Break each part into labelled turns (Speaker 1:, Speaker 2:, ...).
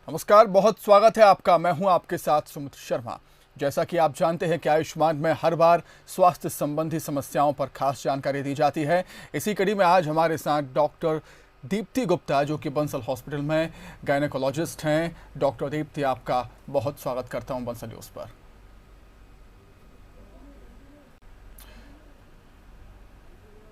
Speaker 1: नमस्कार, बहुत स्वागत है आपका। मैं हूं आपके साथ सुमित शर्मा। जैसा कि आप जानते हैं कि आयुष्मान में हर बार स्वास्थ्य संबंधी समस्याओं पर खास जानकारी दी जाती है। इसी कड़ी में आज हमारे साथ डॉक्टर दीप्ति गुप्ता, जो कि बंसल हॉस्पिटल में गायनेकोलॉजिस्ट हैं। डॉक्टर दीप्ति, आपका बहुत स्वागत करता हूं बंसल न्यूज़ पर।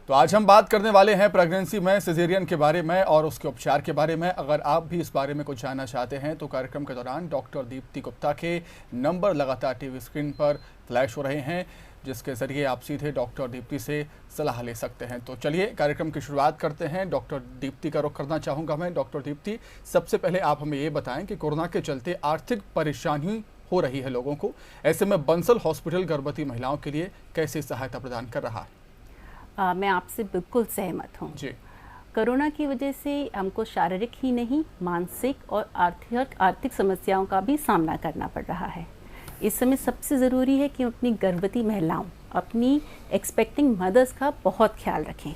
Speaker 1: तो आज हम बात करने वाले हैं प्रेगनेंसी में सिजेरियन के बारे में और उसके उपचार के बारे में। अगर आप भी इस बारे में कुछ जानना चाहते हैं तो कार्यक्रम के दौरान डॉक्टर दीप्ति गुप्ता के नंबर लगातार टीवी स्क्रीन पर फ्लैश हो रहे हैं, जिसके जरिए आप सीधे डॉक्टर दीप्ति से सलाह ले सकते हैं। तो चलिए कार्यक्रम की शुरुआत करते हैं। डॉक्टर दीप्ति का रुख करना चाहूँगा मैं। डॉक्टर दीप्ति, सबसे पहले आप हमें ये बताएं कि कोरोना के चलते आर्थिक परेशानी हो रही है लोगों को, ऐसे में बंसल हॉस्पिटल गर्भवती महिलाओं के लिए कैसे सहायता प्रदान कर रहा है?
Speaker 2: मैं आपसे बिल्कुल सहमत हूँ जी। कोरोना की वजह से हमको शारीरिक ही नहीं, मानसिक और आर्थिक समस्याओं का भी सामना करना पड़ रहा है। इस समय सबसे ज़रूरी है कि हम अपनी गर्भवती महिलाओं, अपनी एक्सपेक्टिंग मदर्स का बहुत ख्याल रखें,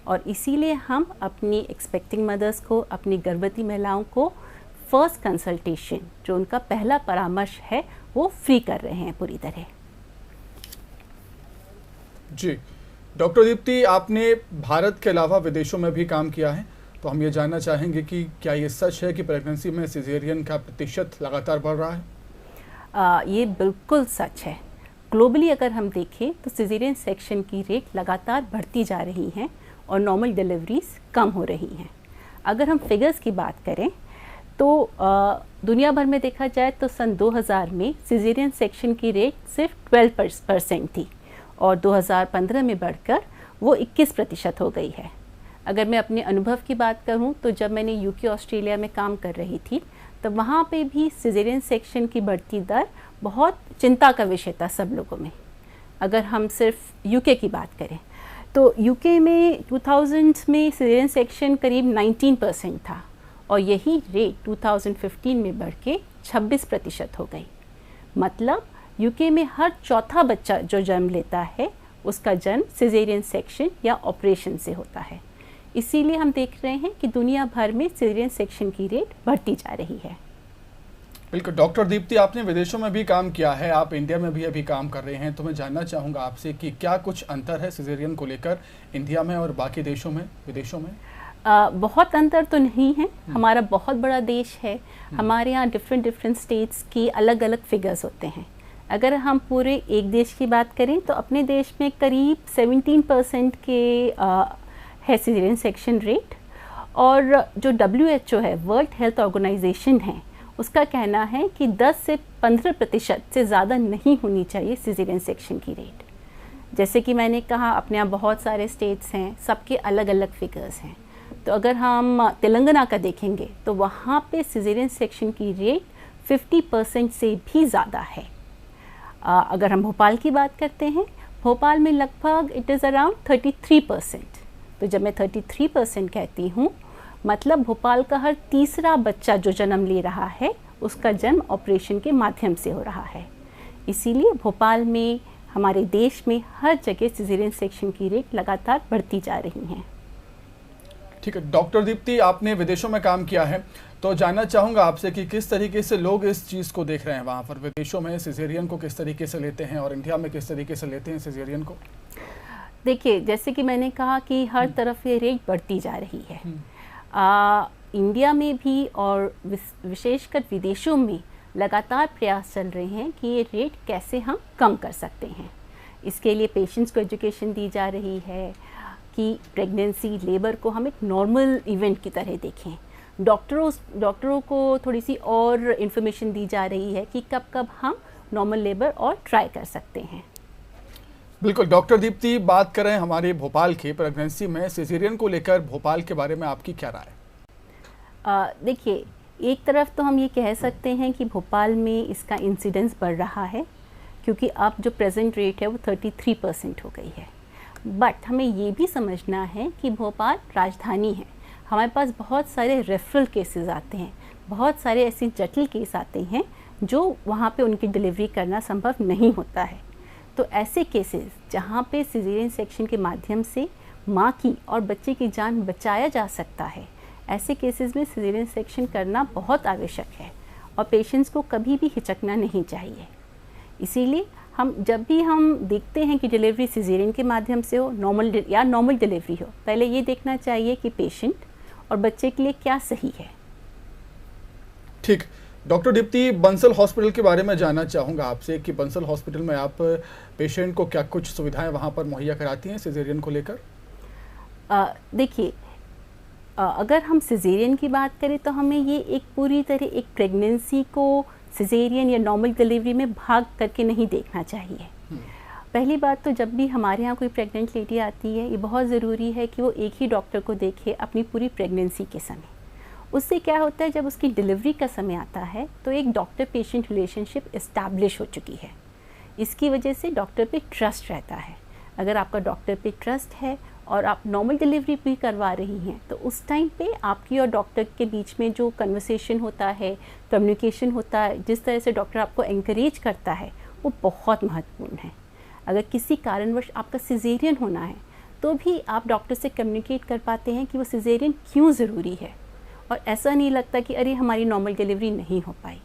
Speaker 2: और इसीलिए हम अपनी एक्सपेक्टिंग मदर्स को, अपनी गर्भवती महिलाओं को फर्स्ट कंसल्टेशन, जो उनका पहला परामर्श है, वो फ्री कर रहे हैं पूरी तरह।
Speaker 1: जी डॉक्टर दीप्ति, आपने भारत के अलावा विदेशों में भी काम किया है, तो हम ये जानना चाहेंगे कि क्या ये सच है कि प्रेगनेंसी में सिजेरियन का प्रतिशत लगातार बढ़ रहा है?
Speaker 2: ये बिल्कुल सच है। ग्लोबली अगर हम देखें तो सिजेरियन सेक्शन की रेट लगातार बढ़ती जा रही हैं और नॉर्मल डिलीवरीज कम हो रही हैं। अगर हम फिगर्स की बात करें तो दुनिया भर में देखा जाए तो सन 2000 में सिजेरियन सेक्शन की रेट सिर्फ 12% थी और 2015 में बढ़कर वो 21% हो गई है। अगर मैं अपने अनुभव की बात करूं तो जब मैंने यूके ऑस्ट्रेलिया में काम कर रही थी तो वहाँ पे भी सिजेरियन सेक्शन की बढ़ती दर बहुत चिंता का विषय था सब लोगों में। अगर हम सिर्फ यूके की बात करें तो यूके में 2000 में सिजेरियन सेक्शन करीब 19% था और यही रेट 2015 में बढ़ के 26% हो गई। मतलब यूके में हर चौथा बच्चा जो जन्म लेता है उसका जन्म सिजेरियन सेक्शन या ऑपरेशन से होता है। इसीलिए हम देख रहे हैं कि दुनिया भर में सिजेरियन सेक्शन की रेट बढ़ती जा रही है।
Speaker 1: बिल्कुल। डॉक्टर दीप्ति, आपने विदेशों में भी काम किया है, आप इंडिया में भी अभी काम कर रहे हैं, तो मैं जानना चाहूँगा आपसे कि क्या कुछ अंतर है सिजेरियन को लेकर इंडिया में और बाकी देशों में, विदेशों में?
Speaker 2: बहुत अंतर तो नहीं है। हमारा बहुत बड़ा देश है, हमारे यहाँ डिफरेंट स्टेट्स की अलग अलग फिगर्स होते हैं। अगर हम पूरे एक देश की बात करें तो अपने देश में करीब 17% के है सिजेरियन सेक्शन रेट, और जो WHO है, वर्ल्ड हेल्थ ऑर्गेनाइजेशन है, उसका कहना है कि 10 से 15% से ज़्यादा नहीं होनी चाहिए सिजेरियन सेक्शन की रेट। जैसे कि मैंने कहा, अपने यहाँ बहुत सारे स्टेट्स हैं, सबके अलग अलग फिगर्स हैं। तो अगर हम तेलंगाना का देखेंगे तो वहाँ पे सिजेरियन सेक्शन की रेट 50% से भी ज़्यादा है। अगर हम भोपाल की बात करते हैं, भोपाल में लगभग इट इज़ अराउंड 33%। तो जब मैं 33% कहती हूँ, मतलब भोपाल का हर तीसरा बच्चा जो जन्म ले रहा है उसका जन्म ऑपरेशन के माध्यम से हो रहा है। इसीलिए भोपाल में, हमारे देश में हर जगह सिजेरियन सेक्शन की रेट लगातार बढ़ती जा रही हैं।
Speaker 1: ठीक है डॉक्टर दीप्ति, आपने विदेशों में काम किया है, तो जानना चाहूँगा आपसे कि किस तरीके से लोग इस चीज़ को देख रहे हैं वहाँ पर। विदेशों में सिजेरियन को किस तरीके से लेते हैं और इंडिया में किस तरीके से लेते हैं सिजेरियन को?
Speaker 2: देखिए, जैसे कि मैंने कहा कि हर तरफ ये रेट बढ़ती जा रही है। इंडिया में भी और विशेषकर विदेशों में लगातार प्रयास चल रहे हैं कि ये रेट कैसे हम कम कर सकते हैं। इसके लिए पेशेंट्स को एजुकेशन दी जा रही है कि प्रेगनेंसी, लेबर को हम एक नॉर्मल इवेंट की तरह देखें। डॉक्टरों को थोड़ी सी और इन्फॉर्मेशन दी जा रही है कि कब कब हम नॉर्मल लेबर और ट्राई कर सकते हैं।
Speaker 1: बिल्कुल। डॉक्टर दीप्ति, बात करें हमारे भोपाल की प्रेगनेंसी में सिजेरियन को लेकर, भोपाल के बारे में आपकी क्या राय है?
Speaker 2: देखिए, एक तरफ तो हम ये कह सकते हैं कि भोपाल में इसका इंसिडेंस बढ़ रहा है, क्योंकि अब जो प्रेजेंट रेट है वो 33% हो गई है। बट हमें ये भी समझना है कि भोपाल राजधानी है, हमारे पास बहुत सारे रेफरल केसेस आते हैं, बहुत सारे ऐसे जटिल केस आते हैं जो वहाँ पे उनकी डिलीवरी करना संभव नहीं होता है। तो ऐसे केसेस जहाँ पे सिजेरियन सेक्शन के माध्यम से माँ की और बच्चे की जान बचाया जा सकता है, ऐसे केसेस में सिजेरियन सेक्शन करना बहुत आवश्यक है और पेशेंट्स को कभी भी हिचकना नहीं चाहिए। इसीलिए जब भी हम देखते हैं कि डिलीवरी सिजेरियन के माध्यम से हो, नॉर्मल डिलीवरी हो, पहले ये देखना चाहिए कि पेशेंट और बच्चे के लिए क्या सही है।
Speaker 1: ठीक। डॉक्टर दीप्ति, बंसल हॉस्पिटल के बारे में जानना चाहूँगा आपसे कि बंसल हॉस्पिटल में आप पेशेंट को क्या कुछ सुविधाएं वहाँ पर मुहैया कराती हैं सिजेरियन को लेकर?
Speaker 2: देखिए, अगर हम सिजेरियन की बात करें तो हमें ये एक पूरी तरह एक प्रेगनेंसी को सिजेरियन या नॉर्मल डिलीवरी में भाग करके नहीं देखना चाहिए। पहली बात तो जब भी हमारे यहाँ कोई प्रेग्नेंट लेडी आती है, ये बहुत ज़रूरी है कि वो एक ही डॉक्टर को देखे अपनी पूरी प्रेगनेंसी के समय। उससे क्या होता है, जब उसकी डिलीवरी का समय आता है तो एक डॉक्टर पेशेंट रिलेशनशिप इस्टेब्लिश हो चुकी है। इसकी वजह से डॉक्टर पे ट्रस्ट रहता है। अगर आपका डॉक्टर पे ट्रस्ट है और आप नॉर्मल डिलीवरी भी करवा रही हैं, तो उस टाइम पे आपकी और डॉक्टर के बीच में जो कन्वर्सेशन होता है, कम्युनिकेशन होता है, जिस तरह से डॉक्टर आपको एनकरेज करता है, वो बहुत महत्वपूर्ण है। अगर किसी कारणवश आपका सिजेरियन होना है तो भी आप डॉक्टर से कम्युनिकेट कर पाते हैं कि वो सिजेरियन क्यों ज़रूरी है, और ऐसा नहीं लगता कि अरे हमारी नॉर्मल डिलीवरी नहीं हो पाई।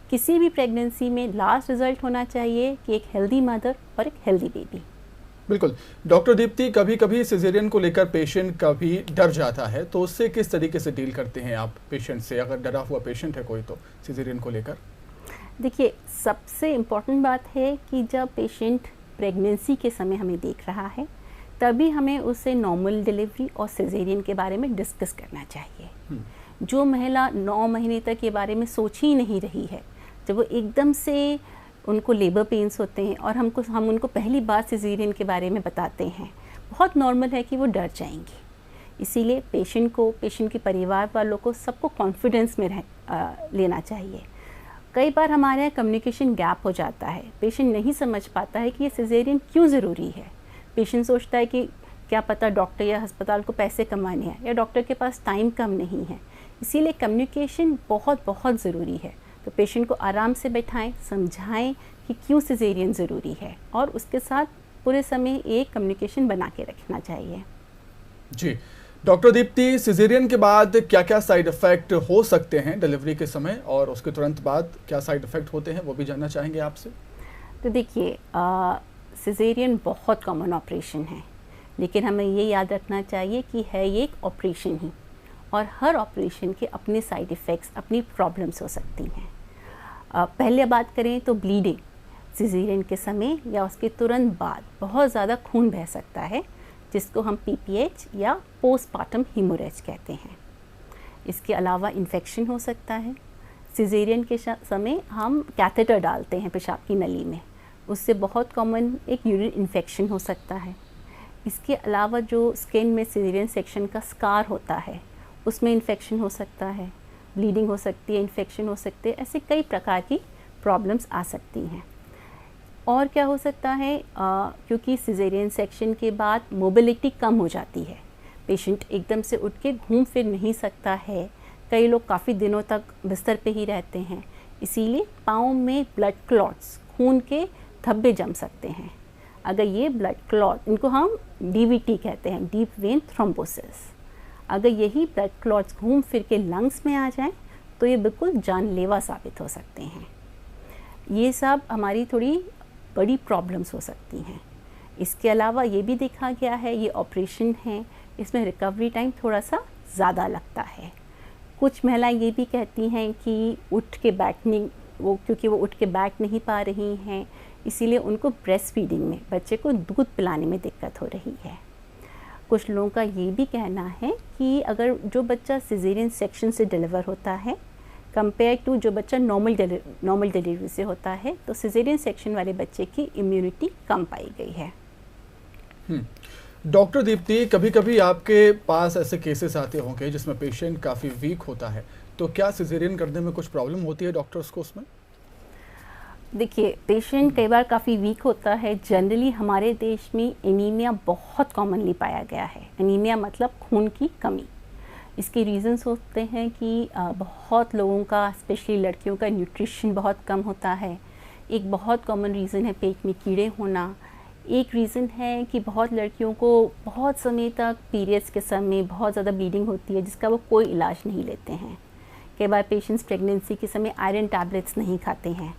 Speaker 2: किसी भी प्रेगनेंसी में लास्ट रिजल्ट होना चाहिए कि एक हेल्दी मदर और एक हेल्दी बेबी।
Speaker 1: बिल्कुल। डॉक्टर दीप्ति, कभी कभी सिजेरियन को लेकर पेशेंट कभी डर जाता है, तो उससे किस तरीके से डील करते हैं आप पेशेंट से, अगर डरा हुआ पेशेंट है कोई तो सिजेरियन को लेकर?
Speaker 2: देखिए, सबसे इम्पॉर्टेंट बात है कि जब पेशेंट प्रेगनेंसी के समय हमें देख रहा है, तभी हमें उससे नॉर्मल डिलीवरी और सिजेरियन के बारे में डिस्कस करना चाहिए। जो महिला 9 महीने तक के बारे में सोच ही नहीं रही है, जब वो एकदम से उनको लेबर पेन्स होते हैं और हम उनको पहली बार सिजेरियन के बारे में बताते हैं, बहुत नॉर्मल है कि वो डर जाएंगी। इसीलिए पेशेंट को, पेशेंट के परिवार वालों को, सबको कॉन्फिडेंस में लेना चाहिए। कई बार हमारे यहाँ कम्युनिकेशन गैप हो जाता है, पेशेंट नहीं समझ पाता है कि ये सिजेरियन क्यों ज़रूरी है। पेशेंट सोचता है कि क्या पता डॉक्टर या अस्पताल को पैसे कमाने हैं या डॉक्टर के पास टाइम कम नहीं है। इसीलिए कम्युनिकेशन बहुत ज़रूरी है। तो पेशेंट को आराम से बैठाएं, समझाएं कि क्यों सिजेरियन ज़रूरी है, और उसके साथ पूरे समय एक कम्युनिकेशन बना के रखना चाहिए।
Speaker 1: जी। डॉक्टर दीप्ति, सिजेरियन के बाद क्या क्या साइड इफ़ेक्ट हो सकते हैं डिलीवरी के समय, और उसके तुरंत बाद क्या साइड इफ़ेक्ट होते हैं, वो भी जानना चाहेंगे आपसे।
Speaker 2: तो देखिए, सिजेरियन बहुत कॉमन ऑपरेशन है, लेकिन हमें ये याद रखना चाहिए कि है ये एक ऑपरेशन ही, और हर ऑपरेशन के अपने साइड इफ़ेक्ट्स, अपनी प्रॉब्लम्स हो सकती हैं। पहले बात करें तो ब्लीडिंग, सिजेरियन के समय या उसके तुरंत बाद बहुत ज़्यादा खून बह सकता है, जिसको हम PPH या पोस्टपार्टम हीमोरेज कहते हैं। इसके अलावा इन्फेक्शन हो सकता है। सिजेरियन के समय हम कैथेटर डालते हैं पेशाब की नली में, उससे बहुत कॉमन एक यूरिन इन्फेक्शन हो सकता है। इसके अलावा जो स्किन में सिजेरियन सेक्शन का स्कार होता है, उसमें इन्फेक्शन हो सकता है, ब्लीडिंग हो सकती है, इन्फेक्शन हो सकते हैं, ऐसे कई प्रकार की प्रॉब्लम्स आ सकती हैं। और क्या हो सकता है, क्योंकि सिजेरियन सेक्शन के बाद मोबिलिटी कम हो जाती है, पेशेंट एकदम से उठ के घूम फिर नहीं सकता है, कई लोग काफ़ी दिनों तक बिस्तर पे ही रहते हैं, इसीलिए पाँव में ब्लड क्लॉट्स, खून के धब्बे जम सकते हैं। अगर ये ब्लड क्लॉट, इनको हम DVT कहते हैं, डीप वेन थ्रोम्बोसिस, अगर यही ब्लड क्लॉट्स घूम फिर के लंग्स में आ जाएं तो ये बिल्कुल जानलेवा साबित हो सकते हैं। ये सब हमारी थोड़ी बड़ी प्रॉब्लम्स हो सकती हैं। इसके अलावा ये भी देखा गया है, ये ऑपरेशन है, इसमें रिकवरी टाइम थोड़ा सा ज़्यादा लगता है। कुछ महिलाएं ये भी कहती हैं कि उठ के बैठने, क्योंकि वो उठ के बैठ नहीं पा रही हैं, इसीलिए उनको ब्रेस्ट फीडिंग में, बच्चे को दूध पिलाने में दिक्कत हो रही है। कुछ लोगों का ये भी कहना है कि अगर जो बच्चा सिजेरियन सेक्शन से डिलीवर होता है कंपेयर टू जो बच्चा नॉर्मल डिलीवरी से होता है, तो सिजेरियन सेक्शन वाले बच्चे की इम्यूनिटी कम पाई गई है।
Speaker 1: डॉक्टर दीप्ति, कभी कभी आपके पास ऐसे केसेस आते होंगे जिसमें पेशेंट काफ़ी वीक होता है, तो क्या सिजेरियन करने में कुछ प्रॉब्लम होती है डॉक्टर्स को उसमें?
Speaker 2: देखिए, पेशेंट कई बार काफ़ी वीक होता है। जनरली हमारे देश में एनीमिया बहुत कॉमनली पाया गया है। एनीमिया मतलब खून की कमी। इसके रीज़न्स होते हैं कि बहुत लोगों का, स्पेशली लड़कियों का, न्यूट्रिशन बहुत कम होता है, एक बहुत कॉमन रीज़न है पेट में कीड़े होना। एक रीज़न है कि बहुत लड़कियों को बहुत समय तक पीरियड्स के समय बहुत ज़्यादा ब्लीडिंग होती है जिसका वो कोई इलाज नहीं लेते हैं। कई बार पेशेंट्स प्रेगनेंसी के समय आयरन टैबलेट्स नहीं खाते हैं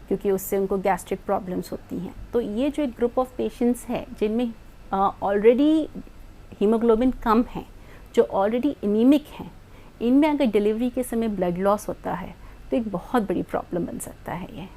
Speaker 2: क्योंकि उससे उनको गैस्ट्रिक प्रॉब्लम्स होती हैं। तो ये जो एक ग्रुप ऑफ पेशेंट्स है जिनमें ऑलरेडी हीमोग्लोबिन कम है, जो ऑलरेडी एनीमिक हैं, इनमें अगर डिलीवरी के समय ब्लड लॉस होता है तो एक बहुत बड़ी प्रॉब्लम बन सकता है ये।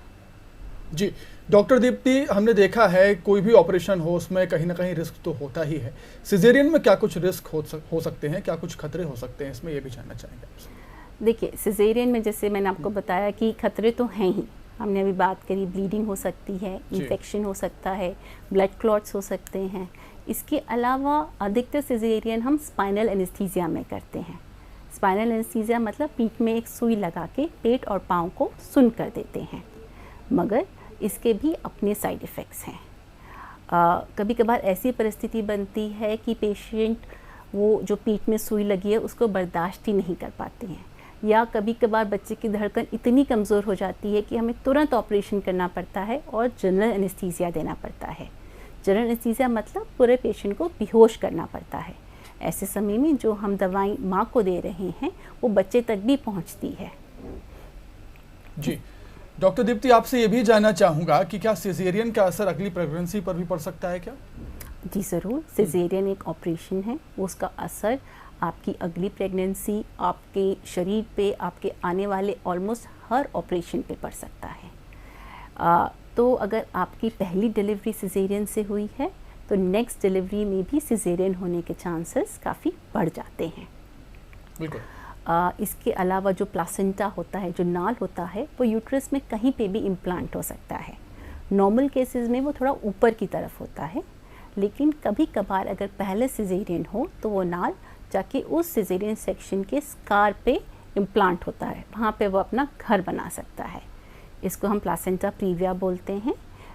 Speaker 1: जी डॉक्टर दीप्ति, हमने देखा है कोई भी ऑपरेशन हो उसमें कहीं ना कहीं रिस्क तो होता ही है। सिजेरियन में क्या कुछ रिस्क हो सकते हैं, क्या कुछ खतरे हो सकते हैं, इसमें ये भी जानना चाहेंगे आपसे।
Speaker 2: देखिए, सिजेरियन में जैसे मैंने आपको बताया कि खतरे तो हैं ही। हमने अभी बात करी, ब्लीडिंग हो सकती है, इन्फेक्शन हो सकता है, ब्लड क्लॉट्स हो सकते हैं। इसके अलावा अधिकतर सिजेरियन हम स्पाइनल एनेस्थीसिया में करते हैं। स्पाइनल एनेस्थीसिया मतलब पीठ में एक सुई लगा के पेट और पाँव को सुन्न कर देते हैं, मगर इसके भी अपने साइड इफ़ेक्ट्स हैं। कभी कभार ऐसी परिस्थिति बनती है कि पेशेंट वो जो पीठ में सुई लगी है उसको बर्दाश्त ही नहीं कर पाते हैं, या कभी कभार बच्चे की धड़कन इतनी कमज़ोर हो जाती है कि हमें तुरंत ऑपरेशन करना पड़ता है और जनरल एनेस्थीसिया देना पड़ता है। जनरल एनेस्थीसिया मतलब पूरे पेशेंट को बेहोश करना पड़ता है। ऐसे समय में जो हम दवाई माँ को दे रहे हैं वो बच्चे तक भी पहुँचती है।
Speaker 1: जी डॉक्टर दीप्ति, आपसे ये भी जानना चाहूँगा कि क्या सिजेरियन का असर अगली प्रेगनेंसी पर भी पड़ सकता है क्या?
Speaker 2: जी ज़रूर। सिजेरियन एक ऑपरेशन है, उसका असर आपकी अगली प्रेगनेंसी, आपके शरीर पे, आपके आने वाले ऑलमोस्ट हर ऑपरेशन पे पड़ सकता है। तो अगर आपकी पहली डिलीवरी सिजेरियन से हुई है तो नेक्स्ट डिलीवरी में भी सिजेरियन होने के चांसेस काफ़ी बढ़ जाते हैं।
Speaker 1: बिल्कुल।
Speaker 2: इसके अलावा जो प्लासेंटा होता है, जो नाल होता है, वो यूट्रस में कहीं पे भी इम्प्लांट हो सकता है। नॉर्मल केसेस में वो थोड़ा ऊपर की तरफ होता है, लेकिन कभी कभार अगर पहले सिजेरियन हो तो वो नाल जाके उस सिजेरियन सेक्शन के स्कार पे इम्प्लांट होता है, वहाँ पे वो अपना घर बना सकता है। इसको हम प्लासेंटा प्रीविया बोलते हैं।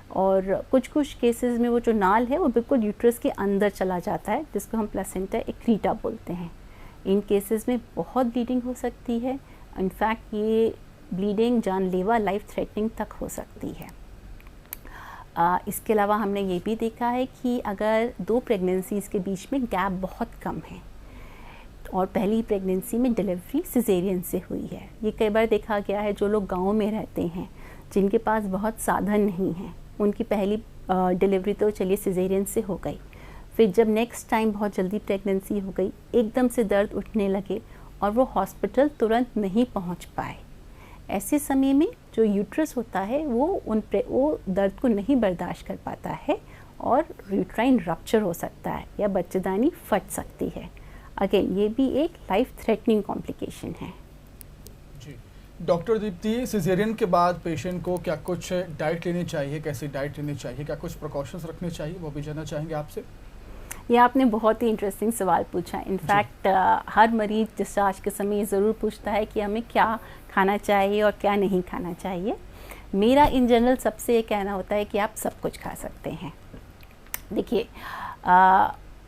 Speaker 2: और कुछ कुछ केसेस में वो जो नाल है वो बिल्कुल यूट्रस के अंदर चला जाता है, जिसको हम प्लासेंटा एक्रीटा बोलते हैं। इन केसेस में बहुत ब्लीडिंग हो सकती है। इनफैक्ट ये ब्लीडिंग जानलेवा, लाइफ थ्रेटनिंग तक हो सकती है। इसके अलावा हमने ये भी देखा है कि अगर दो प्रेगनेंसीज़ के बीच में गैप बहुत कम है और पहली प्रेगनेंसी में डिलीवरी सिजेरियन से हुई है, ये कई बार देखा गया है। जो लोग गाँव में रहते हैं, जिनके पास बहुत साधन नहीं है, उनकी पहली डिलीवरी तो चलिए सिजेरियन से हो गई, फिर जब नेक्स्ट टाइम बहुत जल्दी प्रेगनेंसी हो गई, एकदम से दर्द उठने लगे और वो हॉस्पिटल तुरंत नहीं पहुंच पाए। ऐसे समय में जो यूट्रस होता है वो दर्द को नहीं बर्दाश्त कर पाता है और यूट्राइन रप्चर हो सकता है या बच्चेदानी फट सकती है। अगेन ये भी एक लाइफ थ्रेटनिंग कॉम्प्लिकेशन है।
Speaker 1: जी डॉक्टर दीप्ति, सिजेरियन के बाद पेशेंट को क्या कुछ डाइट लेनी चाहिए, कैसी डाइट लेनी चाहिए, क्या कुछ प्रिकॉशंस रखने चाहिए, वो भी जानना चाहेंगे आपसे।
Speaker 2: ये आपने बहुत ही इंटरेस्टिंग सवाल पूछा। इनफैक्ट हर मरीज डिस्चार्ज के समय ये ज़रूर पूछता है कि हमें क्या खाना चाहिए और क्या नहीं खाना चाहिए। मेरा इन जनरल सबसे ये कहना होता है कि आप सब कुछ खा सकते हैं। देखिए,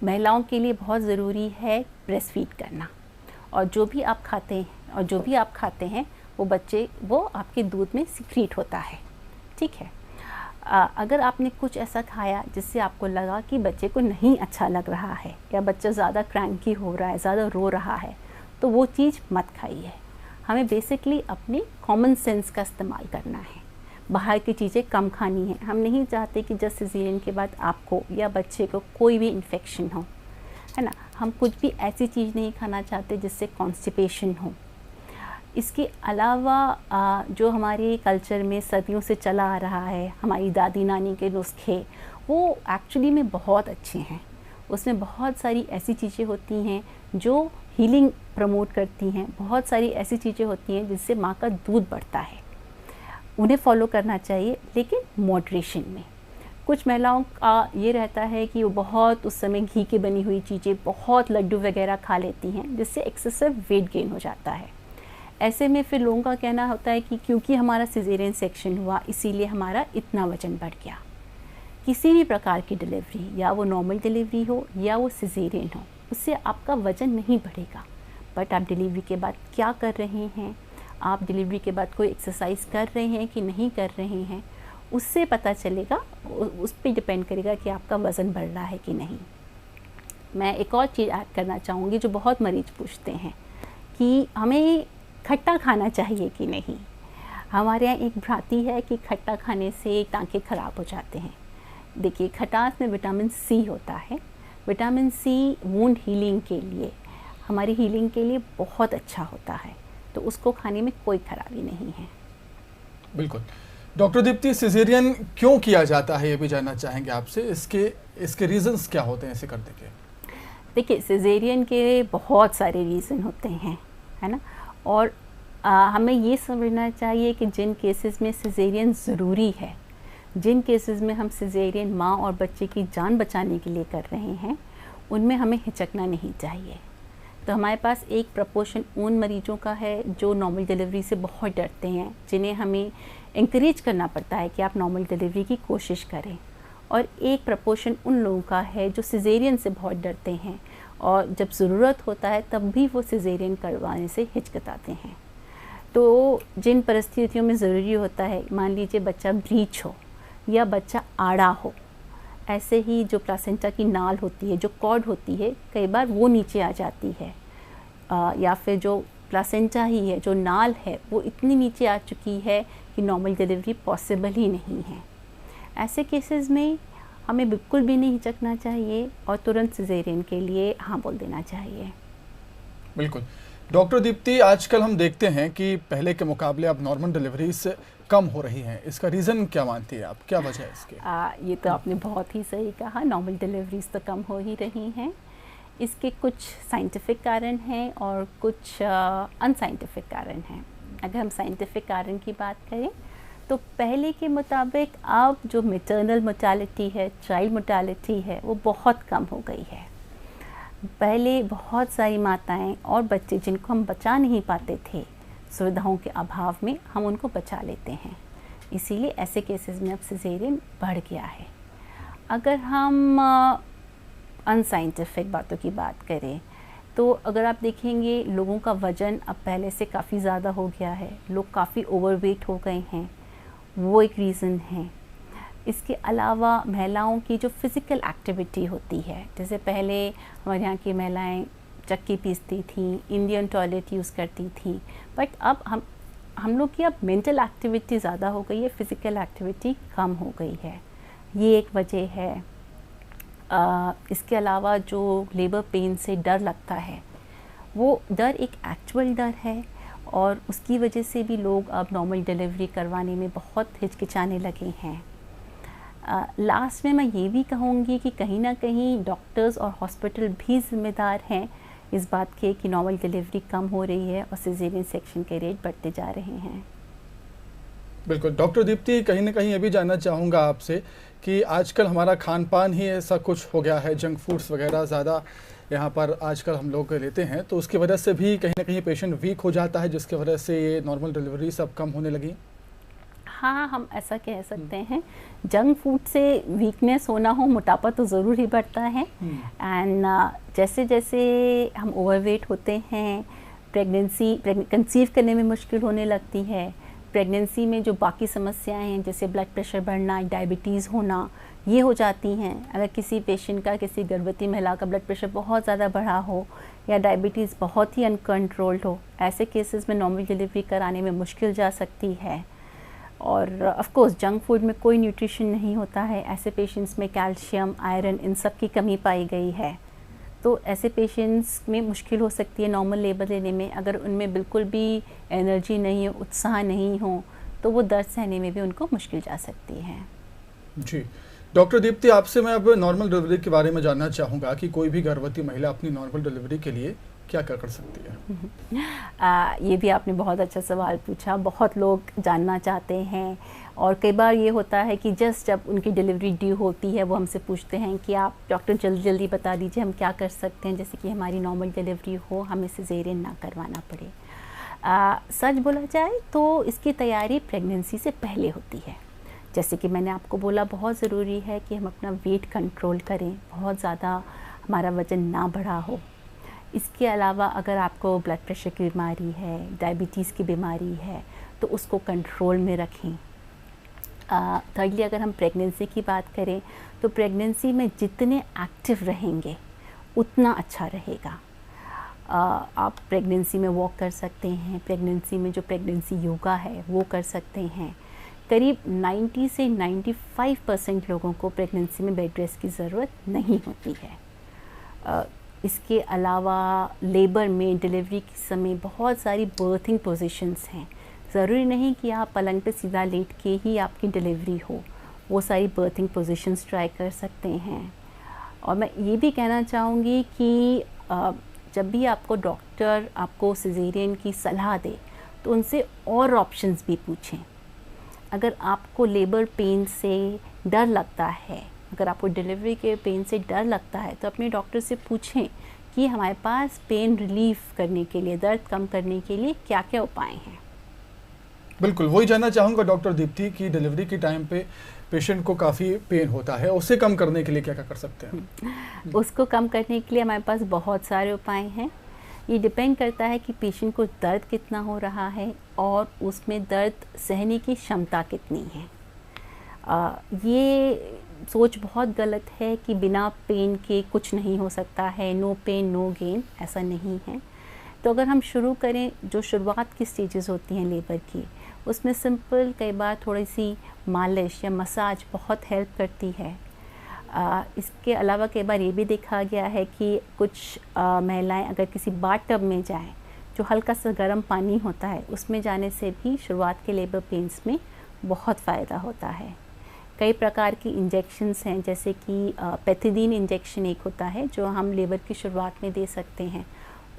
Speaker 2: महिलाओं के लिए बहुत ज़रूरी है ब्रेस्ट फीड करना, और जो भी आप खाते हैं वो आपके दूध में सिक्रीट होता है, ठीक है। अगर आपने कुछ ऐसा खाया जिससे आपको लगा कि बच्चे को नहीं अच्छा लग रहा है या बच्चा ज़्यादा क्रैंकी हो रहा है, ज़्यादा रो रहा है, तो वो चीज़ मत खाइए। हमें बेसिकली अपने कॉमन सेंस का इस्तेमाल करना है। बाहर की चीज़ें कम खानी है। हम नहीं चाहते कि जस्ट सिजेरियन के बाद आपको या बच्चे को कोई भी इन्फेक्शन हो, है ना। हम कुछ भी ऐसी चीज़ नहीं खाना चाहते जिससे कॉन्स्टिपेशन हो। इसके अलावा जो हमारे कल्चर में सदियों से चला आ रहा है, हमारी दादी नानी के नुस्खे, वो एक्चुअली में बहुत अच्छे हैं। उसमें बहुत सारी ऐसी चीज़ें होती हैं जो हीलिंग प्रमोट करती हैं, बहुत सारी ऐसी चीज़ें होती हैं जिससे माँ का दूध बढ़ता है। उन्हें फॉलो करना चाहिए, लेकिन मॉडरेशन में। कुछ महिलाओं का ये रहता है कि वो बहुत उस समय घी की बनी हुई चीज़ें, बहुत लड्डू वगैरह खा लेती हैं, जिससे एक्सेसिव वेट गेन हो जाता है। ऐसे में फिर लोगों का कहना होता है कि क्योंकि हमारा सिजेरियन सेक्शन हुआ इसीलिए हमारा इतना वज़न बढ़ गया। किसी भी प्रकार की डिलीवरी, या वो नॉर्मल डिलीवरी हो या वो सिजेरियन हो, उससे आपका वज़न नहीं बढ़ेगा। बट आप डिलीवरी के बाद क्या कर रहे हैं, आप डिलीवरी के बाद कोई एक्सरसाइज कर रहे हैं कि नहीं कर रहे हैं, उससे पता चलेगा, उस पर डिपेंड करेगा कि आपका वज़न बढ़ रहा है कि नहीं। मैं एक और चीज़ ऐड करना चाहूँगी जो बहुत मरीज़ पूछते हैं कि हमें खट्टा खाना चाहिए कि नहीं। हमारे यहाँ एक भ्रांति है कि खट्टा खाने से टाँके ख़राब हो जाते हैं। देखिए, खटास में विटामिन सी होता है। विटामिन सी वुंड हीलिंग के लिए, हमारी हीलिंग के लिए बहुत अच्छा होता है, तो उसको खाने में कोई खराबी नहीं है।
Speaker 1: बिल्कुल। डॉक्टर दीप्ति, सिजेरियन क्यों किया जाता है ये भी जानना चाहेंगे आपसे। इसके रीजंस क्या होते हैं इसे करने के?
Speaker 2: देखिए, सिजेरियन के बहुत सारे रीज़न होते हैं, है ना। और हमें ये समझना चाहिए कि जिन केसेस में सिजेरियन ज़रूरी है, जिन केसेस में हम सिजेरियन माँ और बच्चे की जान बचाने के लिए कर रहे हैं, उनमें हमें हिचकना नहीं चाहिए। तो हमारे पास एक प्रपोर्शन उन मरीजों का है जो नॉर्मल डिलीवरी से बहुत डरते हैं, जिन्हें हमें इंकरेज करना पड़ता है कि आप नॉर्मल डिलीवरी की कोशिश करें। और एक प्रपोर्शन उन लोगों का है जो सिजेरियन से बहुत डरते हैं और जब ज़रूरत होता है तब भी वो सिजेरियन करवाने से हिचकिचाते हैं। तो जिन परिस्थितियों में ज़रूरी होता है, मान लीजिए बच्चा ब्रीच हो या बच्चा आड़ा हो, ऐसे ही जो प्लासेंटा की नाल होती है, जो कॉर्ड होती है, कई बार वो नीचे आ जाती है, या फिर जो प्लासेंटा ही है, जो नाल है, वो इतनी नीचे आ चुकी है कि नॉर्मल डिलीवरी पॉसिबल ही नहीं है। ऐसे केसेस में हमें बिल्कुल भी नहीं हिचकना चाहिए और तुरंत सिजेरियन के लिए हाँ बोल देना चाहिए।
Speaker 1: बिल्कुल। डॉक्टर दीप्ति, आजकल हम देखते हैं कि पहले के मुकाबले अब नॉर्मल डिलीवरीज कम हो रही हैं। इसका रीज़न क्या मानती है आप, क्या वजह है इसके?
Speaker 2: ये तो आपने बहुत ही सही कहा, नॉर्मल डिलीवरीज तो कम हो ही रही हैं। इसके कुछ साइंटिफिक कारण हैं और कुछ अनसाइंटिफिक कारण हैं। अगर हम साइंटिफिक कारण की बात करें तो पहले के मुताबिक अब जो मैटरनल मोर्टालिटी है, चाइल्ड मोर्टालिटी है, वो बहुत कम हो गई है। पहले बहुत सारी माताएं और बच्चे जिनको हम बचा नहीं पाते थे सुविधाओं के अभाव में, हम उनको बचा लेते हैं। इसीलिए ऐसे केसेस में अब सिजेरियन बढ़ गया है। अगर हम अनसाइंटिफिक बातों की बात करें तो अगर आप देखेंगे, लोगों का वज़न अब पहले से काफ़ी ज़्यादा हो गया है, लोग काफ़ी ओवरवेट हो गए हैं, वो एक रीज़न है। इसके अलावा महिलाओं की जो फ़िज़िकल एक्टिविटी होती है, जैसे पहले हमारे यहाँ की महिलाएं चक्की पीसती थी, इंडियन टॉयलेट यूज़ करती थी, बट अब हम लोग की अब मेंटल एक्टिविटी ज़्यादा हो गई है, फ़िज़िकल एक्टिविटी कम हो गई है, ये एक वजह है। इसके अलावा जो लेबर पेन से डर लगता है, वो डर एक एक्चुअल डर है और उसकी वजह से भी लोग अब नॉर्मल डिलीवरी करवाने में बहुत हिचकिचाने लगे हैं। लास्ट में मैं ये भी कहूँगी कि कहीं ना कहीं डॉक्टर्स और हॉस्पिटल भी ज़िम्मेदार हैं इस बात के कि नॉर्मल डिलीवरी कम हो रही है और सिजेरियन सेक्शन के रेट बढ़ते जा रहे हैं।
Speaker 1: बिल्कुल। डॉक्टर दीप्ति, कहीं ना कहीं ये भी जानना चाहूँगा आपसे कि आजकल हमारा खान पान ही ऐसा कुछ हो गया है, जंक फूड्स वगैरह ज़्यादा यहाँ पर आजकल हम लोग लेते हैं, तो उसकी वजह से भी कहीं ना कहीं पेशेंट वीक हो जाता है, जिसकी वजह से ये नॉर्मल डिलीवरी सब कम होने लगी।
Speaker 2: हाँ, हम ऐसा कह सकते हैं। जंक फूड से वीकनेस होना हो, मोटापा तो ज़रूर ही बढ़ता है। एंड जैसे जैसे हम ओवरवेट होते हैं, कंसीव करने में मुश्किल होने लगती है। प्रेगनेंसी में जो बाकी समस्याएं हैं, जैसे ब्लड प्रेशर बढ़ना, डायबिटीज़ होना, ये हो जाती हैं। अगर किसी पेशेंट का, किसी गर्भवती महिला का ब्लड प्रेशर बहुत ज़्यादा बढ़ा हो या डायबिटीज़ बहुत ही अनकंट्रोल्ड हो, ऐसे केसेस में नॉर्मल डिलीवरी कराने में मुश्किल जा सकती है। और ऑफ कोर्स जंक फूड में कोई न्यूट्रिशन नहीं होता है, ऐसे पेशेंट्स में कैल्शियम, आयरन, इन सब की कमी पाई गई है। तो ऐसे पेशेंट्स में मुश्किल हो सकती है नॉर्मल लेबर लेने में। अगर उनमें बिल्कुल भी एनर्जी नहीं हो, उत्साह नहीं हो, तो वो दर्द सहने में भी उनको मुश्किल जा सकती है।
Speaker 1: जी डॉक्टर दीप्ति, आपसे मैं अब नॉर्मल डिलीवरी के बारे में जानना चाहूँगा कि कोई भी गर्भवती महिला अपनी नॉर्मल डिलीवरी के लिए क्या क्या कर सकती है?
Speaker 2: ये भी आपने बहुत अच्छा सवाल पूछा। बहुत लोग जानना चाहते हैं और कई बार ये होता है कि जब उनकी डिलीवरी ड्यू होती है, वो हमसे पूछते हैं कि आप डॉक्टर जल्दी जल्दी बता दीजिए हम क्या कर सकते हैं, जैसे कि हमारी नॉर्मल डिलीवरी हो, हमें सिजेरियन ना करवाना पड़े। सच बोला जाए तो इसकी तैयारी प्रेगनेंसी से पहले होती है। जैसे कि मैंने आपको बोला, बहुत ज़रूरी है कि हम अपना वेट कंट्रोल करें, बहुत ज़्यादा हमारा वज़न ना बढ़ा हो। इसके अलावा अगर आपको ब्लड प्रेशर की बीमारी है, डायबिटीज़ की बीमारी है, तो उसको कंट्रोल में रखें। थर्डली अगर हम प्रेगनेंसी की बात करें तो प्रेगनेंसी में जितने एक्टिव रहेंगे उतना अच्छा रहेगा। आप प्रेगनेंसी में वॉक कर सकते हैं, प्रेगनेंसी में जो प्रेगनेंसी योगा है वो कर सकते हैं। करीब 90 से 95% लोगों को प्रेगनेंसी में बेड रेस्ट की ज़रूरत नहीं होती है। इसके अलावा लेबर में डिलीवरी के समय बहुत सारी बर्थिंग पोजीशंस हैं। ज़रूरी नहीं कि आप पलंग पे सीधा लेट के ही आपकी डिलीवरी हो, वो सारी बर्थिंग पोजीशंस ट्राई कर सकते हैं। और मैं ये भी कहना चाहूँगी कि जब भी आपको डॉक्टर आपको सिजेरियन की सलाह दे तो उनसे और ऑप्शंस भी पूछें। अगर आपको लेबर पेन से डर लगता है, अगर आपको डिलीवरी के पेन से डर लगता है तो अपने डॉक्टर से पूछें कि हमारे पास पेन रिलीफ करने के लिए, दर्द कम करने के लिए क्या क्या उपाय हैं।
Speaker 1: बिल्कुल, वही जानना चाहूँगा डॉक्टर दीप्ति कि डिलीवरी के टाइम पे पेशेंट को काफ़ी पेन होता है, उसे कम करने के लिए क्या क्या कर सकते हैं?
Speaker 2: उसको कम करने के लिए हमारे पास बहुत सारे उपाय हैं। ये डिपेंड करता है कि पेशेंट को दर्द कितना हो रहा है और उसमें दर्द सहने की क्षमता कितनी है। ये सोच बहुत गलत है कि बिना पेन के कुछ नहीं हो सकता है, नो पेन नो गेन, ऐसा नहीं है। तो अगर हम शुरू करें, जो शुरुआत की स्टेजेस होती हैं लेबर की, उसमें सिंपल कई बार थोड़ी सी मालिश या मसाज बहुत हेल्प करती है। इसके अलावा कई बार ये भी देखा गया है कि कुछ महिलाएं अगर किसी बाथ टब में जाएं, जो हल्का सा गर्म पानी होता है, उसमें जाने से भी शुरुआत के लेबर पेन्स में बहुत फ़ायदा होता है। कई प्रकार की इंजेक्शंस हैं, जैसे कि पेथिडीन इंजेक्शन एक होता है जो हम लेबर की शुरुआत में दे सकते हैं,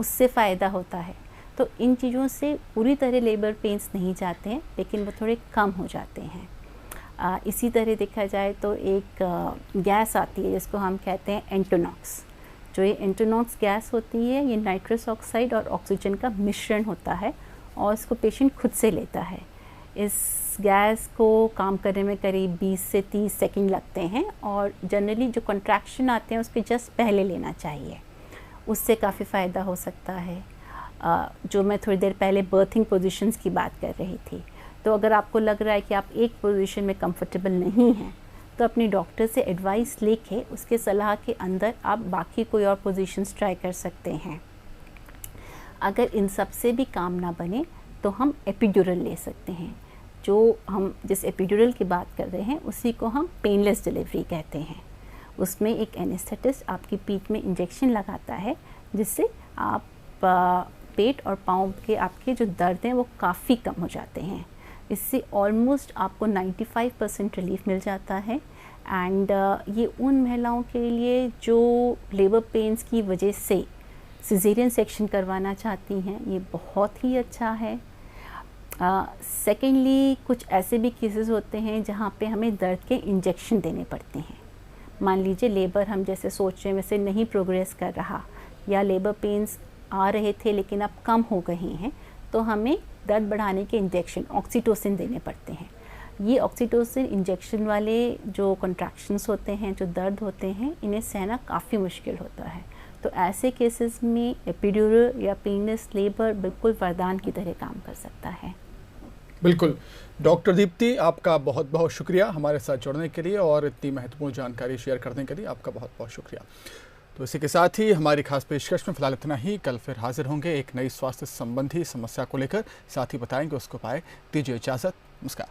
Speaker 2: उससे फ़ायदा होता है। तो इन चीज़ों से पूरी तरह लेबर पेन्स नहीं जाते हैं, लेकिन वो थोड़े कम हो जाते हैं। इसी तरह देखा जाए तो एक गैस आती है जिसको हम कहते हैं एंटोनॉक्स। जो ये एंटोनॉक्स गैस होती है, ये नाइट्रस ऑक्साइड और ऑक्सीजन का मिश्रण होता है और इसको पेशेंट खुद से लेता है। इस गैस को काम करने में करीब 20 से 30 सेकंड लगते हैं और जनरली जो कंट्रैक्शन आते हैं उसके जस्ट पहले लेना चाहिए, उससे काफ़ी फ़ायदा हो सकता है। जो मैं थोड़ी देर पहले बर्थिंग पोजीशंस की बात कर रही थी, तो अगर आपको लग रहा है कि आप एक पोजीशन में कंफर्टेबल नहीं हैं तो अपने डॉक्टर से एडवाइस लेके उसके सलाह के अंदर आप बाकी कोई और पोजीशंस ट्राई कर सकते हैं। अगर इन सब से भी काम ना बने तो हम एपिड्यूरल ले सकते हैं। जो हम जिस एपिड्यूरल की बात कर रहे हैं उसी को हम पेनलेस डिलीवरी कहते हैं। उसमें एक एनेस्थेटिस्ट आपकी पीठ में इंजेक्शन लगाता है जिससे आप पेट और पाँव के आपके जो दर्द हैं वो काफ़ी कम हो जाते हैं। इससे ऑलमोस्ट आपको 95% रिलीफ मिल जाता है। एंड ये उन महिलाओं के लिए जो लेबर पेन्स की वजह से सिजेरियन सेक्शन करवाना चाहती हैं, ये बहुत ही अच्छा है। सेकेंडली कुछ ऐसे भी केसेस होते हैं जहाँ पे हमें दर्द के इंजेक्शन देने पड़ते हैं। मान लीजिए लेबर हम जैसे सोच रहे हैं वैसे नहीं प्रोग्रेस कर रहा, या लेबर पेन्स आ रहे थे लेकिन अब कम हो गए हैं, तो हमें दर्द बढ़ाने के इंजेक्शन ऑक्सीटोसिन देने पड़ते हैं। ये ऑक्सीटोसिन इंजेक्शन वाले जो कंट्रैक्शंस होते हैं, जो दर्द होते हैं, इन्हें सहना काफ़ी मुश्किल होता है। तो ऐसे केसेस में एपिड्यूरल या पेनलेस लेबर बिल्कुल वरदान की तरह काम कर सकता है।
Speaker 1: बिल्कुल। डॉक्टर दीप्ति, आपका बहुत बहुत शुक्रिया हमारे साथ जुड़ने के लिए और इतनी महत्वपूर्ण जानकारी शेयर करने के लिए आपका बहुत बहुत शुक्रिया। तो इसी के साथ ही हमारी खास पेशकश में फिलहाल इतना ही। कल फिर हाजिर होंगे एक नई स्वास्थ्य संबंधी समस्या को लेकर, साथ ही बताएंगे उसको उपाय। दीजिए इजाज़त, नमस्कार।